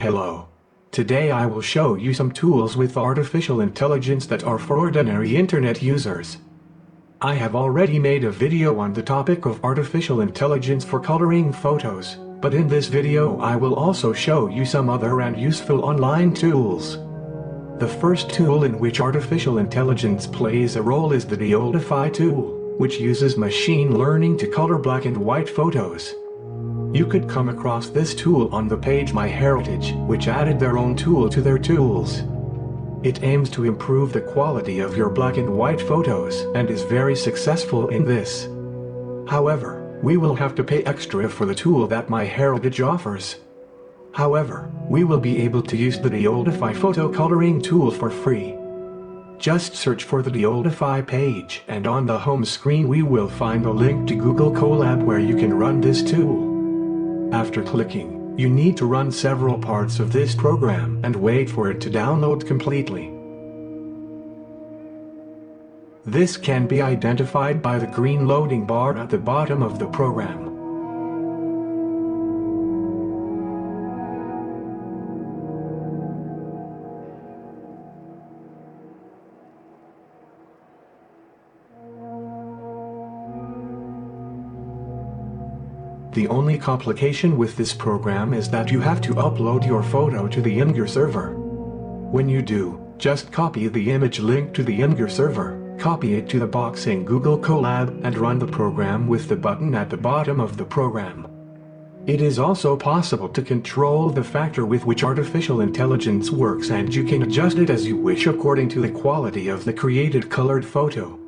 Hello. Today I will show you some tools with artificial intelligence that are for ordinary internet users. I have already made a video on the topic of artificial intelligence for coloring photos, but in this video I will also show you some other and useful online tools. The first tool in which artificial intelligence plays a role is the DEOLDIFY tool, which uses machine learning to color black and white photos. You could come across this tool on the page MyHeritage, which added their own tool to their tools. It aims to improve the quality of your black and white photos and is very successful in this. However, we will have to pay extra for the tool that MyHeritage offers. However, we will be able to use the DEOLDIFY photo coloring tool for free. Just search for the DEOLDIFY page, and on the home screen we will find a link to Google Colab where you can run this tool. After clicking, you need to run several parts of this program and wait for it to download completely. This can be identified by the green loading bar at the bottom of the program. The only complication with this program is that you have to upload your photo to the IMGUR server. When you do, just copy the image link to the IMGUR server, copy it to the box in Google Colab and run the program with the button at the bottom of the program. It is also possible to control the factor with which artificial intelligence works, and you can adjust it as you wish according to the quality of the created colored photo.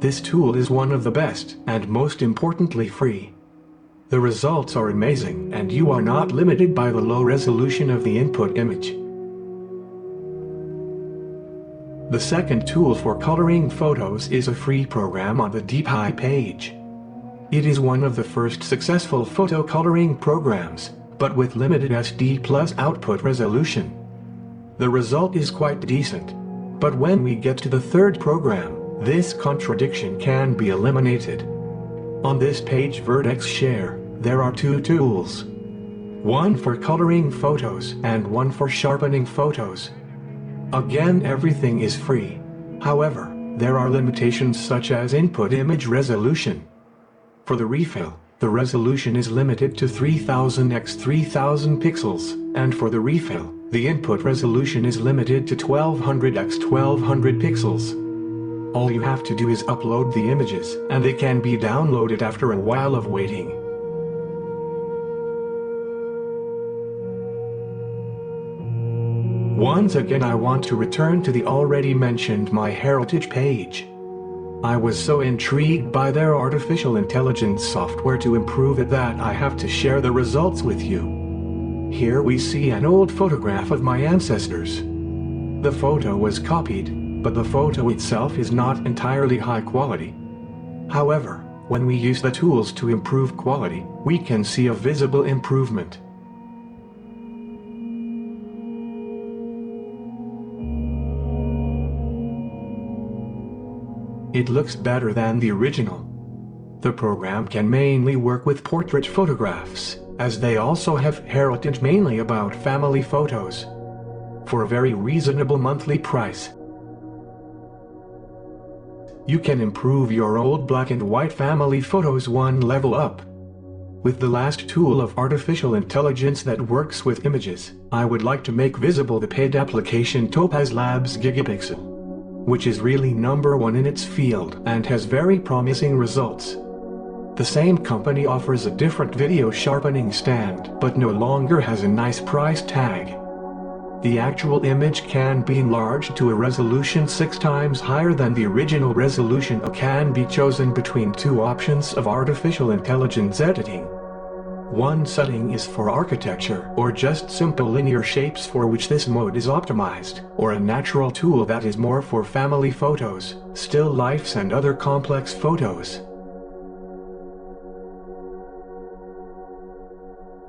This tool is one of the best, and most importantly free. The results are amazing, and you are not limited by the low resolution of the input image. The second tool for coloring photos is a free program on the DEOLDIFY page. It is one of the first successful photo coloring programs, but with limited SD plus output resolution. The result is quite decent, but when we get to the third program, this contradiction can be eliminated. On this page Vertex Share, there are two tools. One for coloring photos and one for sharpening photos. Again, everything is free. However, there are limitations such as input image resolution. For the refill, the resolution is limited to 3000 x 3000 pixels, and for the refill, the input resolution is limited to 1200 x 1200 pixels. All you have to do is upload the images, and they can be downloaded after a while of waiting. Once again, I want to return to the already mentioned MyHeritage page. I was so intrigued by their artificial intelligence software to improve it that I have to share the results with you. Here we see an old photograph of my ancestors. The photo was copied, but the photo itself is not entirely high quality. However, when we use the tools to improve quality, we can see a visible improvement. It looks better than the original. The program can mainly work with portrait photographs, as they also have heritage mainly about family photos. For a very reasonable monthly price, you can improve your old black and white family photos one level up. With the last tool of artificial intelligence that works with images, I would like to make visible the paid application Topaz Labs Gigapixel, which is really #1 in its field and has very promising results. The same company offers a different video sharpening stand, but no longer has a nice price tag. The actual image can be enlarged to a resolution 6 times higher than the original resolution. Can be chosen between two options of artificial intelligence editing. One setting is for architecture or just simple linear shapes, for which this mode is optimized, or a natural tool that is more for family photos, still lifes and other complex photos.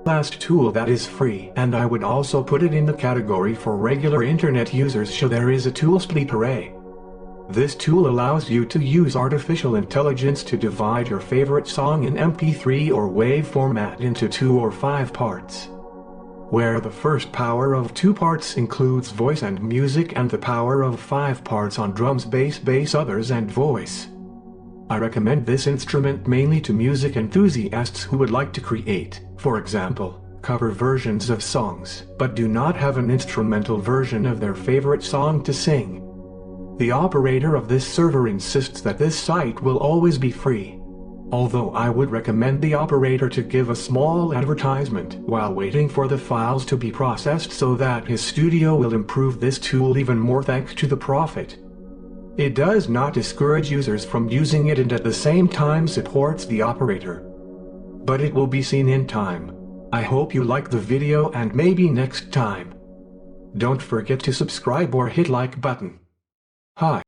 Last tool that is free, and I would also put it in the category for regular internet users, so there is a tool SPLITTER.AI. This tool allows you to use artificial intelligence to divide your favorite song in MP3 or WAV format into 2 or 5 parts, where the first power of 2 parts includes voice and music and the power of 5 parts on drums, bass, others and voice. I recommend this instrument mainly to music enthusiasts who would like to create, for example, cover versions of songs, but do not have an instrumental version of their favorite song to sing. The operator of this server insists that this site will always be free, although I would recommend the operator to give a small advertisement while waiting for the files to be processed so that his studio will improve this tool even more thanks to the profit. It does not discourage users from using it and at the same time supports the operator, but it will be seen in time. I hope you like the video and maybe next time. Don't forget to subscribe or hit like button. Hi.